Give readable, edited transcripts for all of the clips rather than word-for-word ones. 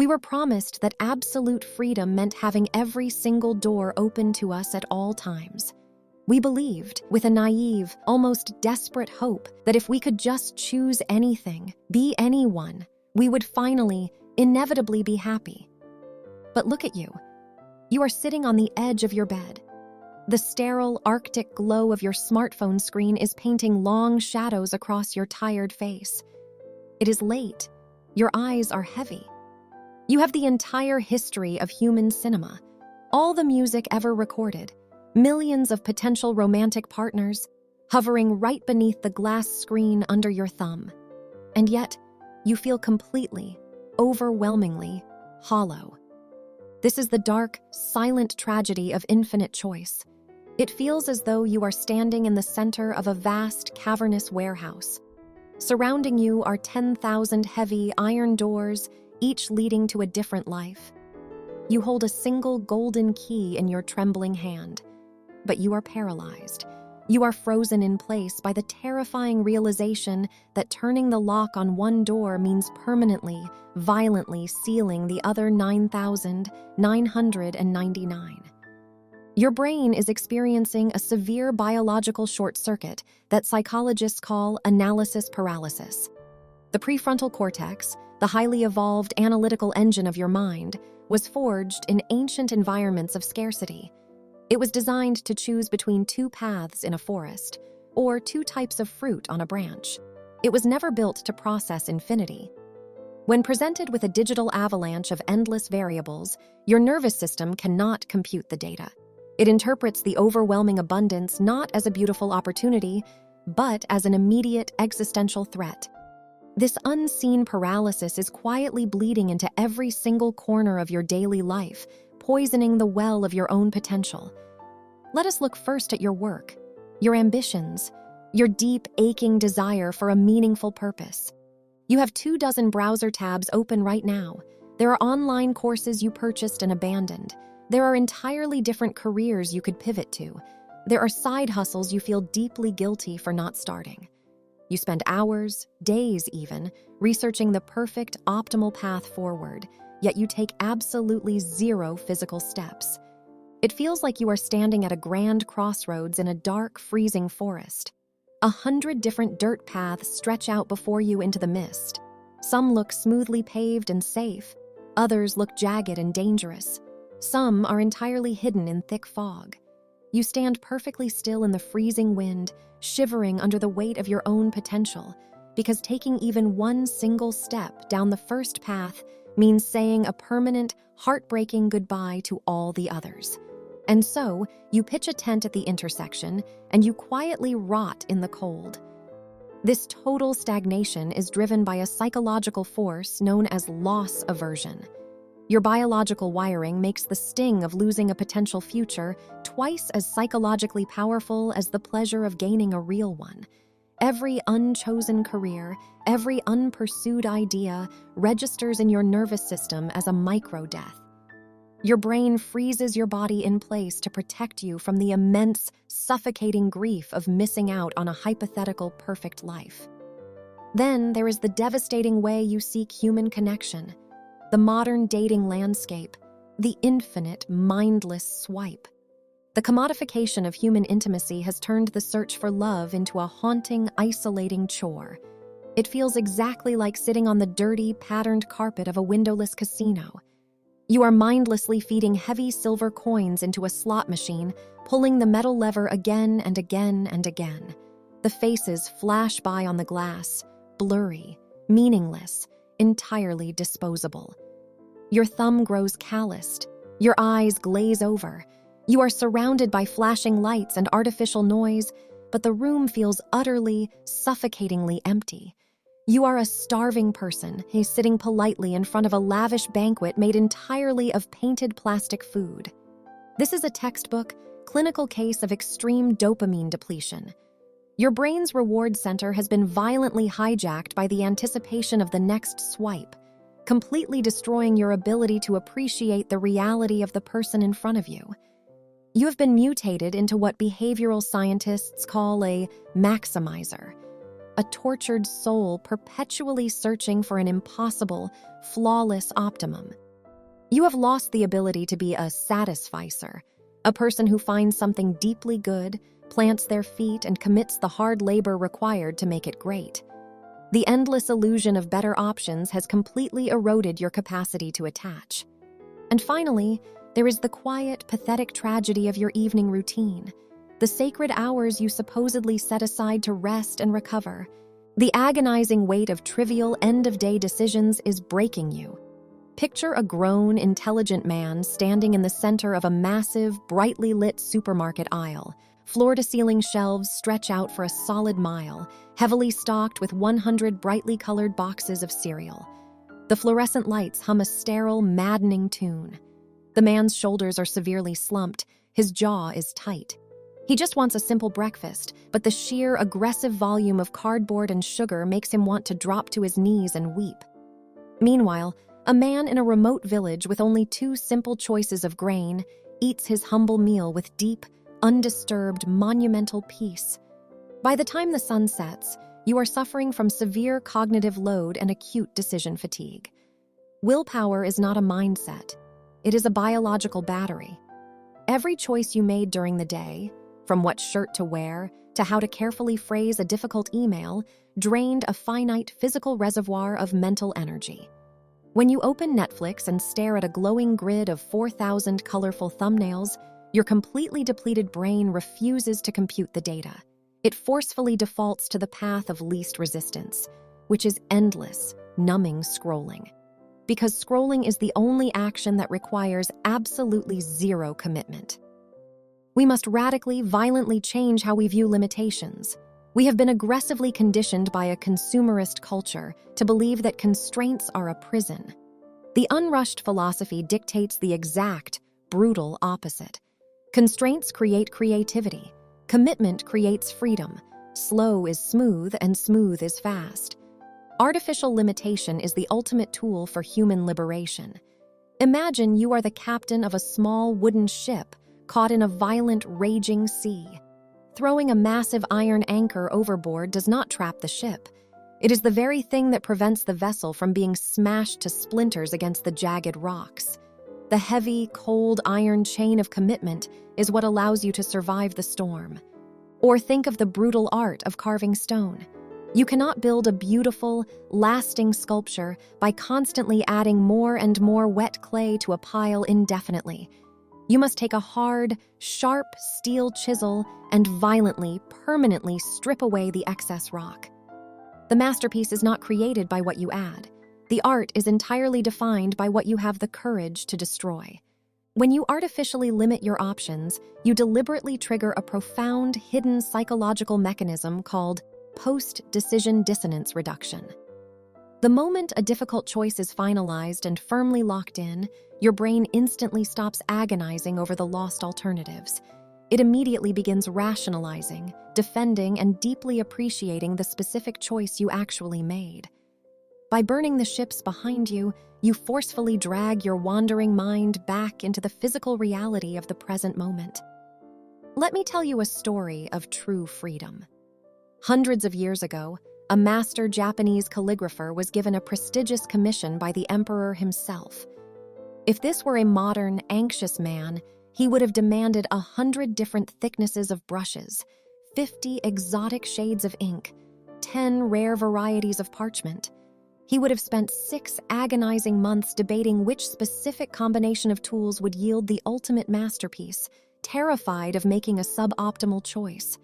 We were promised that absolute freedom meant having every single door open to us at all times. We believed, with a naive, almost desperate hope, that if we could just choose anything, be anyone, we would finally, inevitably be happy. But look at you. You are sitting on the edge of your bed. The sterile, arctic glow of your smartphone screen is painting long shadows across your tired face. It is late. Your eyes are heavy. You have the entire history of human cinema, all the music ever recorded, millions of potential romantic partners, hovering right beneath the glass screen under your thumb. And yet, you feel completely, overwhelmingly hollow. This is the dark, silent tragedy of infinite choice. It feels as though you are standing in the center of a vast, cavernous warehouse. Surrounding you are 10,000 heavy iron doors, each leading to a different life. You hold a single golden key in your trembling hand, but you are paralyzed. You are frozen in place by the terrifying realization that turning the lock on one door means permanently, violently sealing the other 9,999. Your brain is experiencing a severe biological short circuit that psychologists call analysis paralysis. The prefrontal cortex, the highly evolved analytical engine of your mind, was forged in ancient environments of scarcity. It was designed to choose between two paths in a forest, or two types of fruit on a branch. It was never built to process infinity. When presented with a digital avalanche of endless variables, your nervous system cannot compute the data. It interprets the overwhelming abundance not as a beautiful opportunity, but as an immediate existential threat. This unseen paralysis is quietly bleeding into every single corner of your daily life, poisoning the well of your own potential. Let us look first at your work, your ambitions, your deep, aching desire for a meaningful purpose. You have 24 browser tabs open right now. There are online courses you purchased and abandoned. There are entirely different careers you could pivot to. There are side hustles you feel deeply guilty for not starting. You spend hours, days even, researching the perfect, optimal path forward, yet you take absolutely zero physical steps. It feels like you are standing at a grand crossroads in a dark, freezing forest. 100 different dirt paths stretch out before you into the mist. Some look smoothly paved and safe. Others look jagged and dangerous. Some are entirely hidden in thick fog. You stand perfectly still in the freezing wind, shivering under the weight of your own potential, because taking even one single step down the first path means saying a permanent, heartbreaking goodbye to all the others. And so, you pitch a tent at the intersection, and you quietly rot in the cold. This total stagnation is driven by a psychological force known as loss aversion. Your biological wiring makes the sting of losing a potential future twice as psychologically powerful as the pleasure of gaining a real one. Every unchosen career, every unpursued idea registers in your nervous system as a micro-death. Your brain freezes your body in place to protect you from the immense, suffocating grief of missing out on a hypothetical perfect life. Then there is the devastating way you seek human connection. The modern dating landscape, the infinite, mindless swipe. The commodification of human intimacy has turned the search for love into a haunting, isolating chore. It feels exactly like sitting on the dirty, patterned carpet of a windowless casino. You are mindlessly feeding heavy silver coins into a slot machine, pulling the metal lever again and again and again. The faces flash by on the glass, blurry, meaningless, entirely disposable. Your thumb grows calloused. Your eyes glaze over. You are surrounded by flashing lights and artificial noise, but the room feels utterly, suffocatingly empty. You are a starving person, sitting politely in front of a lavish banquet made entirely of painted plastic food. This is a textbook, clinical case of extreme dopamine depletion. Your brain's reward center has been violently hijacked by the anticipation of the next swipe, completely destroying your ability to appreciate the reality of the person in front of you. You have been mutated into what behavioral scientists call a maximizer. a tortured soul perpetually searching for an impossible, flawless optimum. You have lost the ability to be a satisficer, a person who finds something deeply good, plants their feet, and commits the hard labor required to make it great. The endless illusion of better options has completely eroded your capacity to attach. And finally, there is the quiet, pathetic tragedy of your evening routine, the sacred hours you supposedly set aside to rest and recover. The agonizing weight of trivial, end-of-day decisions is breaking you. Picture a grown, intelligent man standing in the center of a massive, brightly lit supermarket aisle. Floor-to-ceiling shelves stretch out for a solid mile, heavily stocked with 100 brightly colored boxes of cereal. The fluorescent lights hum a sterile, maddening tune. The man's shoulders are severely slumped, his jaw is tight. He just wants a simple breakfast, but the sheer, aggressive volume of cardboard and sugar makes him want to drop to his knees and weep. Meanwhile, a man in a remote village with only 2 simple choices of grain eats his humble meal with deep, undisturbed, monumental peace. By the time the sun sets, you are suffering from severe cognitive load and acute decision fatigue. Willpower is not a mindset. It is a biological battery. Every choice you made during the day, from what shirt to wear to how to carefully phrase a difficult email, drained a finite physical reservoir of mental energy. When you open Netflix and stare at a glowing grid of 4,000 colorful thumbnails, your completely depleted brain refuses to compute the data. It forcefully defaults to the path of least resistance, which is endless, numbing scrolling. Because scrolling is the only action that requires absolutely zero commitment. We must radically, violently change how we view limitations. We have been aggressively conditioned by a consumerist culture to believe that constraints are a prison. The Unrushed philosophy dictates the exact, brutal opposite. Constraints create creativity. Commitment creates freedom. Slow is smooth, and smooth is fast. Artificial limitation is the ultimate tool for human liberation. Imagine you are the captain of a small wooden ship caught in a violent, raging sea. Throwing a massive iron anchor overboard does not trap the ship. It is the very thing that prevents the vessel from being smashed to splinters against the jagged rocks. The heavy, cold iron chain of commitment is what allows you to survive the storm. Or think of the brutal art of carving stone. You cannot build a beautiful, lasting sculpture by constantly adding more and more wet clay to a pile indefinitely. You must take a hard, sharp steel chisel and violently, permanently strip away the excess rock. The masterpiece is not created by what you add. The art is entirely defined by what you have the courage to destroy. When you artificially limit your options, you deliberately trigger a profound, hidden psychological mechanism called post-decision dissonance reduction. The moment a difficult choice is finalized and firmly locked in, your brain instantly stops agonizing over the lost alternatives. It immediately begins rationalizing, defending, and deeply appreciating the specific choice you actually made. By burning the ships behind you, you forcefully drag your wandering mind back into the physical reality of the present moment. Let me tell you a story of true freedom. Hundreds of years ago, a master Japanese calligrapher was given a prestigious commission by the emperor himself. If this were a modern, anxious man, he would have demanded 100 different thicknesses of brushes, 50 exotic shades of ink, 10 rare varieties of parchment. He would have spent 6 agonizing months debating which specific combination of tools would yield the ultimate masterpiece, terrified of making a suboptimal choice.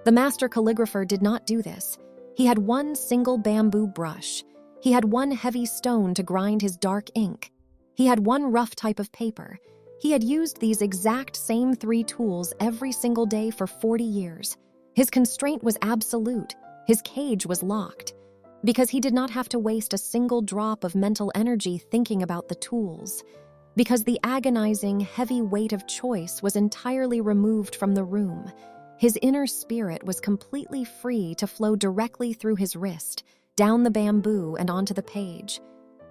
The master calligrapher did not do this. He had one single bamboo brush. He had one heavy stone to grind his dark ink. He had one rough type of paper. He had used these exact same 3 tools every single day for 40 years. His constraint was absolute. His cage was locked. Because he did not have to waste a single drop of mental energy thinking about the tools. Because the agonizing, heavy weight of choice was entirely removed from the room. His inner spirit was completely free to flow directly through his wrist, down the bamboo and onto the page.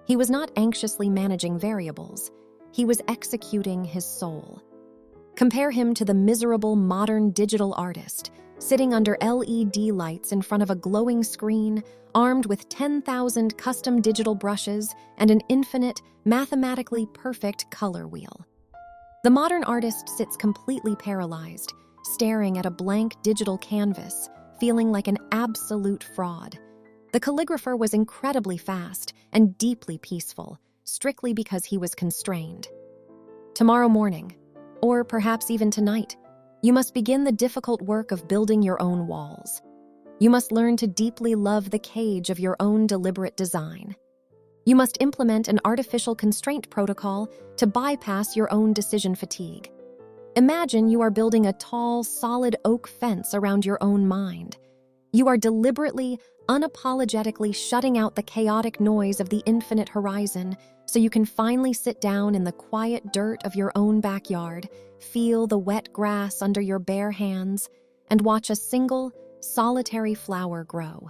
He was not anxiously managing variables. He was executing his soul. Compare him to the miserable modern digital artist, sitting under LED lights in front of a glowing screen, armed with 10,000 custom digital brushes and an infinite, mathematically perfect color wheel. The modern artist sits completely paralyzed, staring at a blank digital canvas, feeling like an absolute fraud. The calligrapher was incredibly fast and deeply peaceful, strictly because he was constrained. Tomorrow morning, or perhaps even tonight, you must begin the difficult work of building your own walls. You must learn to deeply love the cage of your own deliberate design. You must implement an artificial constraint protocol to bypass your own decision fatigue. Imagine you are building a tall, solid oak fence around your own mind. You are deliberately, unapologetically shutting out the chaotic noise of the infinite horizon so you can finally sit down in the quiet dirt of your own backyard, feel the wet grass under your bare hands, and watch a single, solitary flower grow.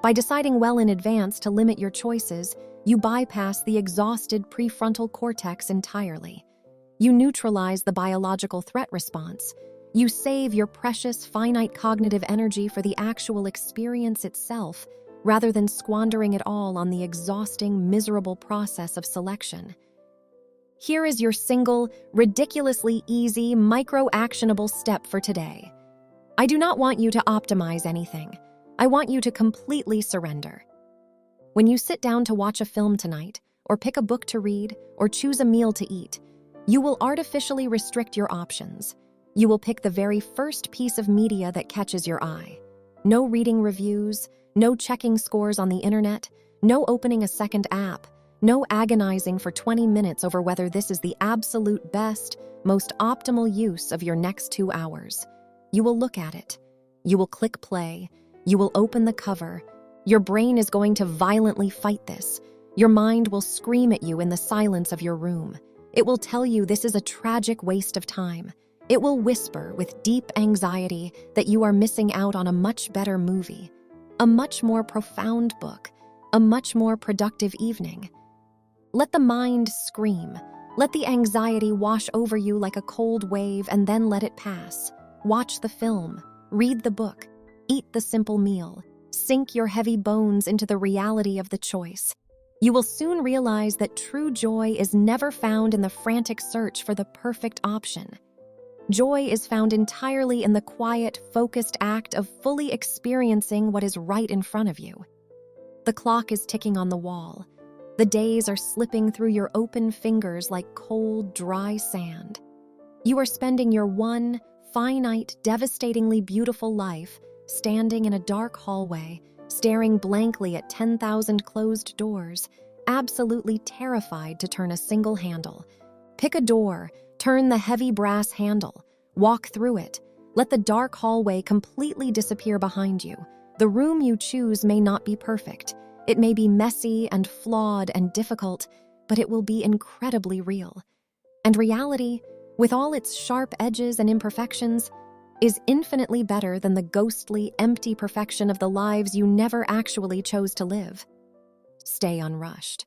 By deciding well in advance to limit your choices, you bypass the exhausted prefrontal cortex entirely. You neutralize the biological threat response. You save your precious, finite cognitive energy for the actual experience itself, rather than squandering it all on the exhausting, miserable process of selection. Here is your single, ridiculously easy, micro-actionable step for today. I do not want you to optimize anything. I want you to completely surrender. When you sit down to watch a film tonight, or pick a book to read, or choose a meal to eat, you will artificially restrict your options. You will pick the very first piece of media that catches your eye. No reading reviews, no checking scores on the internet, no opening a second app, no agonizing for 20 minutes over whether this is the absolute best, most optimal use of your next 2 hours. You will look at it. You will click play. You will open the cover. Your brain is going to violently fight this. Your mind will scream at you in the silence of your room. It will tell you this is a tragic waste of time. It will whisper with deep anxiety that you are missing out on a much better movie, a much more profound book, a much more productive evening. Let the mind scream. Let the anxiety wash over you like a cold wave and then let it pass. Watch the film, read the book, eat the simple meal, sink your heavy bones into the reality of the choice. You will soon realize that true joy is never found in the frantic search for the perfect option. Joy is found entirely in the quiet, focused act of fully experiencing what is right in front of you. The clock is ticking on the wall. The days are slipping through your open fingers like cold, dry sand. You are spending your one, finite, devastatingly beautiful life standing in a dark hallway, staring blankly at 10,000 closed doors, absolutely terrified to turn a single handle. Pick a door, turn the heavy brass handle, walk through it. Let the dark hallway completely disappear behind you. The room you choose may not be perfect. It may be messy and flawed and difficult, but it will be incredibly real. And reality, with all its sharp edges and imperfections, is infinitely better than the ghostly, empty perfection of the lives you never actually chose to live. Stay unrushed.